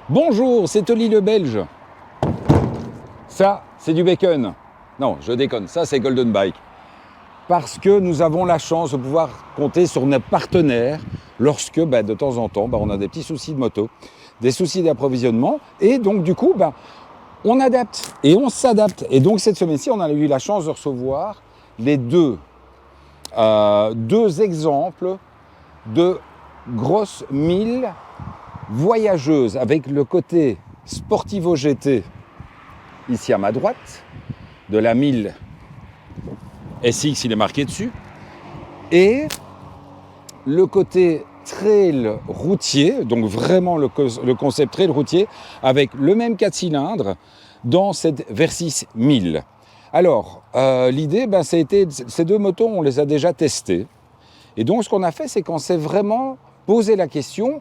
Bonjour, c'est Oli le Belge. Ça, c'est du bacon. Non, je déconne, ça c'est Golden Bike. Parce que nous avons la chance de pouvoir compter sur nos partenaires lorsque, de temps en temps, on a des petits soucis de moto, des soucis d'approvisionnement. Et donc, du coup, on adapte et on s'adapte. Et donc, cette semaine-ci, on a eu la chance de recevoir les deux exemples de grosses 1000 voyageuses avec le côté Sportivo GT ici à ma droite, de la 1000 SX, il est marqué dessus, et le côté trail routier, donc vraiment le concept trail routier, avec le même 4 cylindres dans cette Versys 1000. Alors, l'idée, ça a été, ces deux motos, on les a déjà testées. Et donc, ce qu'on a fait, c'est qu'on s'est vraiment posé la question,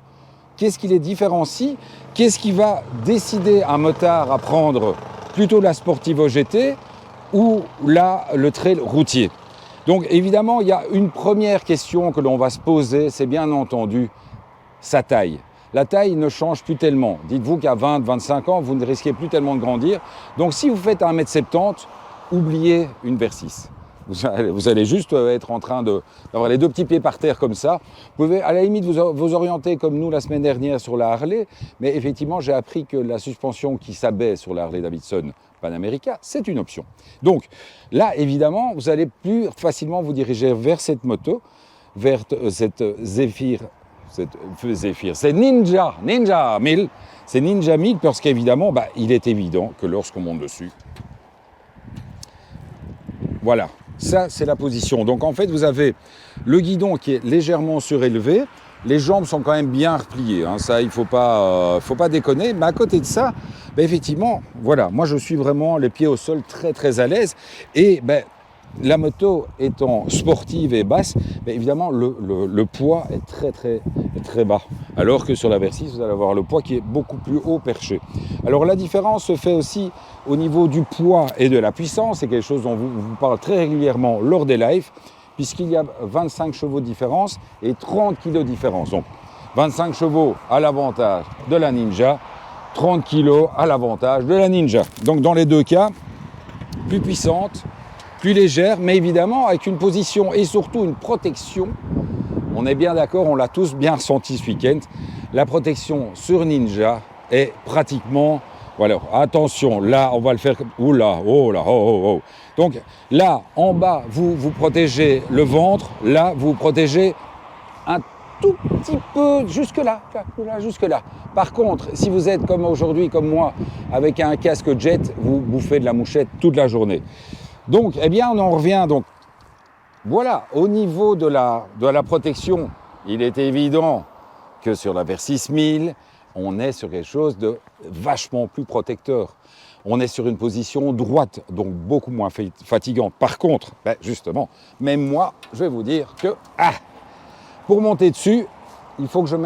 qu'est-ce qui les différencie? Qu'est-ce qui va décider un motard à prendre plutôt la Sportivo GT ou le trail routier? Donc évidemment, il y a une première question que l'on va se poser, c'est bien entendu sa taille. La taille ne change plus tellement. Dites-vous qu'à 20, 25 ans, vous ne risquez plus tellement de grandir. Donc si vous faites 1m70, oubliez une Versys. Vous allez juste être en train d'avoir les deux petits pieds par terre comme ça. Vous pouvez à la limite vous orienter comme nous la semaine dernière sur la Harley, mais effectivement j'ai appris que la suspension qui s'abaisse sur la Harley Davidson Panamerica, c'est une option. Donc là évidemment vous allez plus facilement vous diriger vers cette moto, vers cette Zephyr, c'est Ninja 1000, c'est Ninja 1000 parce qu'évidemment il est évident que lorsqu'on monte dessus, voilà. Ça, c'est la position. Donc, en fait, vous avez le guidon qui est légèrement surélevé. Les jambes sont quand même bien repliées. Ça, il ne faut pas déconner. Mais à côté de ça, effectivement, voilà, moi, je suis vraiment les pieds au sol très, très à l'aise. Et la moto étant sportive et basse, évidemment, le poids est très, très, très bas. Alors que sur la Versys, vous allez avoir le poids qui est beaucoup plus haut perché. Alors, la différence se fait aussi au niveau du poids et de la puissance. C'est quelque chose dont vous parle très régulièrement lors des lives, puisqu'il y a 25 chevaux de différence et 30 kg de différence. Donc, 25 chevaux à l'avantage de la Ninja, 30 kg à l'avantage de la Ninja. Donc, dans les deux cas, plus puissante, plus légère, mais évidemment avec une position et surtout une protection. On est bien d'accord, on l'a tous bien ressenti ce week-end. La protection sur Ninja est pratiquement... Voilà, attention, là, on va le faire... Oula, oh là, oh, oh, oh. Donc là, en bas, vous protégez le ventre. Là, vous protégez un tout petit peu jusque-là. Jusque-là. Par contre, si vous êtes comme aujourd'hui, comme moi, avec un casque jet, vous bouffez de la mouchette toute la journée. Donc, on en revient. Donc, voilà, au niveau de la protection, il est évident que sur la Versys 1000, on est sur quelque chose de vachement plus protecteur. On est sur une position droite, donc beaucoup moins fatigante. Par contre, justement, même moi, je vais vous dire que pour monter dessus, il faut que je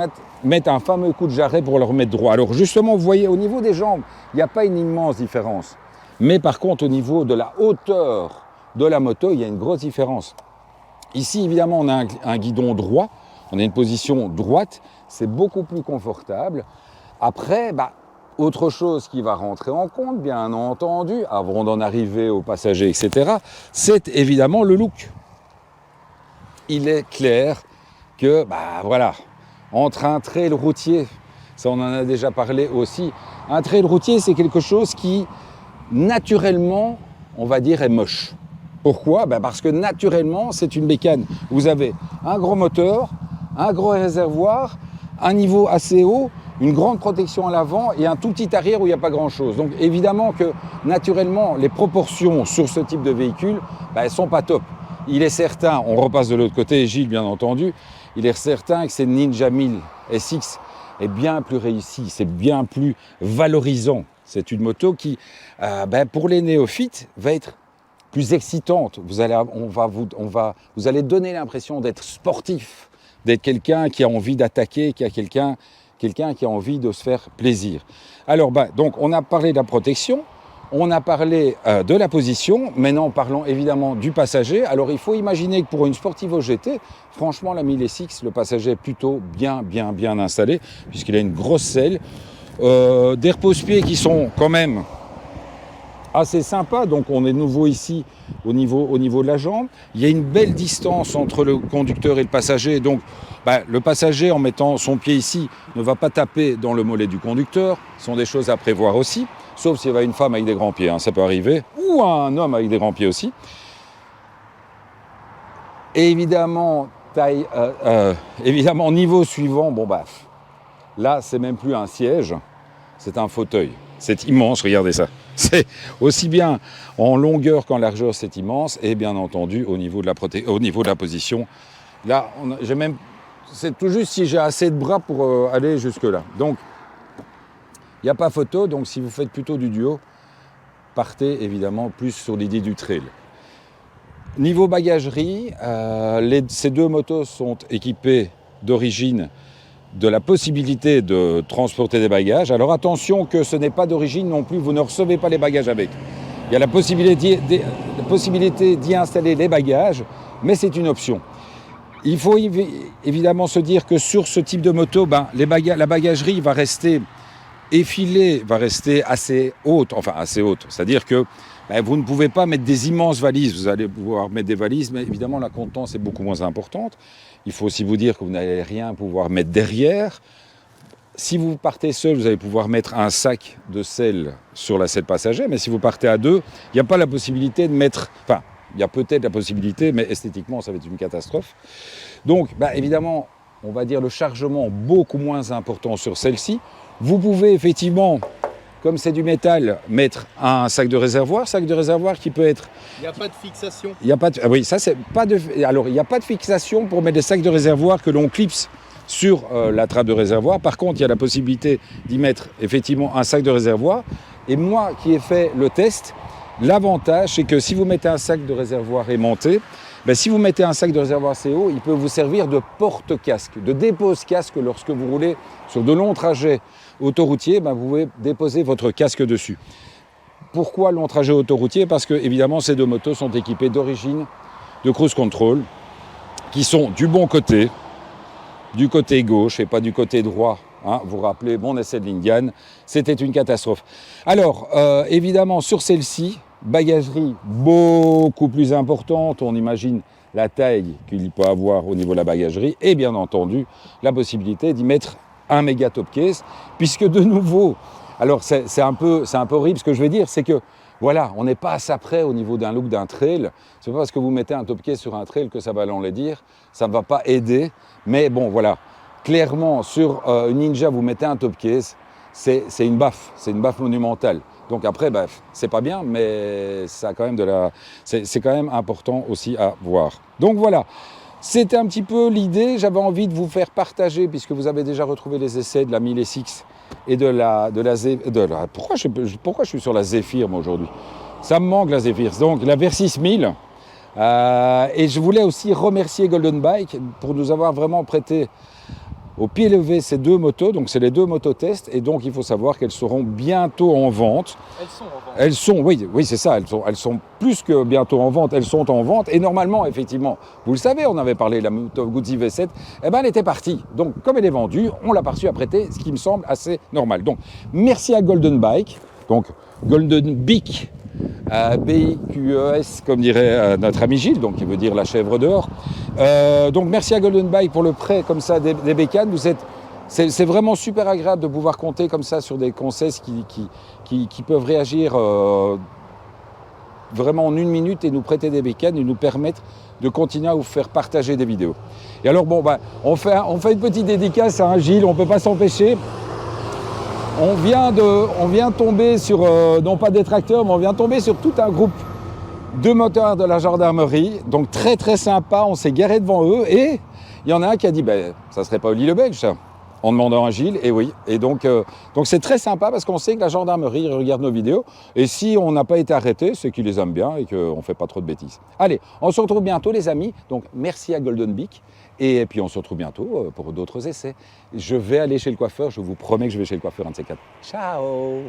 mette un fameux coup de jarret pour le remettre droit. Alors justement, vous voyez, au niveau des jambes, il n'y a pas une immense différence. Mais par contre, au niveau de la hauteur de la moto, il y a une grosse différence. Ici, évidemment, on a un guidon droit, on a une position droite, c'est beaucoup plus confortable. Après, autre chose qui va rentrer en compte, bien entendu, avant d'en arriver aux passagers, etc., c'est évidemment le look. Il est clair que, voilà, entre un trail routier, ça on en a déjà parlé aussi, un trail routier, c'est quelque chose qui, naturellement, on va dire, est moche. Pourquoi ? Parce que naturellement, c'est une bécane. Vous avez un gros moteur, un gros réservoir, un niveau assez haut, une grande protection à l'avant et un tout petit arrière où il n'y a pas grand-chose. Donc évidemment que naturellement, les proportions sur ce type de véhicule, elles ne sont pas top. Il est certain, on repasse de l'autre côté, Gilles bien entendu, il est certain que cette Ninja 1000 SX est bien plus réussie, c'est bien plus valorisant. C'est une moto qui, pour les néophytes, va être plus excitante. Vous allez donner l'impression d'être sportif, d'être quelqu'un qui a envie d'attaquer, quelqu'un qui a envie de se faire plaisir. Alors, donc, on a parlé de la protection, on a parlé de la position. Maintenant, parlons évidemment du passager. Alors, il faut imaginer que pour une Sportivo GT, franchement, la 1000 SX, le passager est plutôt bien installé, puisqu'il a une grosse selle. des repose-pieds qui sont quand même assez sympas. Donc on est de nouveau ici au niveau de la jambe. Il y a une belle distance entre le conducteur et le passager. Donc le passager, en mettant son pied ici, ne va pas taper dans le mollet du conducteur. Ce sont des choses à prévoir aussi. Sauf s'il y a une femme avec des grands pieds, ça peut arriver. Ou un homme avec des grands pieds aussi. Et évidemment, niveau suivant, là, c'est même plus un siège, c'est un fauteuil. C'est immense, regardez ça. C'est aussi bien en longueur qu'en largeur, c'est immense. Et bien entendu, au niveau de la position, là, c'est tout juste si j'ai assez de bras pour aller jusque-là. Donc, il n'y a pas photo. Donc, si vous faites plutôt du duo, partez évidemment plus sur l'idée du trail. Niveau bagagerie, ces deux motos sont équipées d'origine de la possibilité de transporter des bagages. Alors attention que ce n'est pas d'origine non plus, vous ne recevez pas les bagages avec. Il y a la possibilité d'y installer les bagages, mais c'est une option. Il faut évidemment se dire que sur ce type de moto, la bagagerie va rester effilée, va rester assez haute, c'est-à-dire que vous ne pouvez pas mettre des immenses valises, vous allez pouvoir mettre des valises, mais évidemment la contenance est beaucoup moins importante. Il faut aussi vous dire que vous n'allez rien pouvoir mettre derrière. Si vous partez seul, vous allez pouvoir mettre un sac de sel sur la selle passager, mais si vous partez à deux, il n'y a pas la possibilité de mettre... Enfin, il y a peut-être la possibilité, mais esthétiquement, ça va être une catastrophe. Donc, évidemment, on va dire le chargement beaucoup moins important sur celle-ci. Vous pouvez effectivement, comme c'est du métal, mettre un sac de réservoir qui peut être... Il n'y a pas de fixation. Il n'y a pas de... Oui, ça c'est pas de... Alors, il n'y a pas de fixation pour mettre des sacs de réservoir que l'on clipse sur la trappe de réservoir. Par contre, il y a la possibilité d'y mettre effectivement un sac de réservoir. Et moi qui ai fait le test, l'avantage c'est que si vous mettez un sac de réservoir aimanté, si vous mettez un sac de réservoir assez haut, il peut vous servir de porte-casque, de dépose-casque lorsque vous roulez sur de longs trajets autoroutiers, vous pouvez déposer votre casque dessus. Pourquoi long trajet autoroutier ? Parce que évidemment ces deux motos sont équipées d'origine de cruise control qui sont du bon côté, du côté gauche et pas du côté droit. Vous vous rappelez mon essai de Lingan, c'était une catastrophe. Alors évidemment sur celle-ci, bagagerie beaucoup plus importante, on imagine la taille qu'il peut avoir au niveau de la bagagerie et bien entendu la possibilité d'y mettre un méga top case, puisque de nouveau, alors c'est un peu horrible ce que je vais dire, c'est que voilà, on n'est pas à ça près au niveau d'un look d'un trail. C'est pas parce que vous mettez un top case sur un trail que ça va l'enlaidir, ça ne va pas aider, mais bon voilà, clairement sur une Ninja vous mettez un top case, c'est une baffe monumentale. Donc après, c'est pas bien, mais ça a quand même c'est quand même important aussi à voir. Donc voilà, c'était un petit peu l'idée. J'avais envie de vous faire partager, puisque vous avez déjà retrouvé les essais de la 1000SX et de la pourquoi je suis sur la Zephyr moi aujourd'hui ? Ça me manque la Zephyr. Donc la Versys 1000. Et je voulais aussi remercier Golden Bike pour nous avoir vraiment prêté au pied levé ces deux motos, donc c'est les deux motos tests, et donc il faut savoir qu'elles seront bientôt en vente. Elles sont, oui c'est ça, elles sont plus que bientôt en vente, elles sont en vente, et normalement, effectivement, vous le savez, on avait parlé de la Moto Guzzi V7, elle était partie. Donc comme elle est vendue, on l'a pas reçue à prêter, ce qui me semble assez normal. Donc merci à Golden Bike, donc Golden Bike, B-I-Q-E-S, comme dirait notre ami Gilles, donc qui veut dire la chèvre dehors. Donc merci à Golden Bike pour le prêt comme ça des bécanes. C'est vraiment super agréable de pouvoir compter comme ça sur des conseils qui peuvent réagir vraiment en une minute et nous prêter des bécanes et nous permettre de continuer à vous faire partager des vidéos. Et alors on fait une petite dédicace à Gilles, on ne peut pas s'empêcher. On vient tomber sur, non pas des tracteurs, mais on vient tomber sur tout un groupe de motards de la gendarmerie. Donc très très sympa, on s'est garé devant eux et il y en a un qui a dit ça serait pas Oli le Belge ça, en demandant à Gilles, et oui. Et donc c'est très sympa parce qu'on sait que la gendarmerie regarde nos vidéos et si on n'a pas été arrêté, c'est qu'ils les aiment bien et qu'on ne fait pas trop de bêtises. Allez, on se retrouve bientôt les amis, donc merci à Golden Bike. Et puis on se retrouve bientôt pour d'autres essais. Je vais aller chez le coiffeur, je vous promets que je vais chez le coiffeur un de ces quatre. Ciao!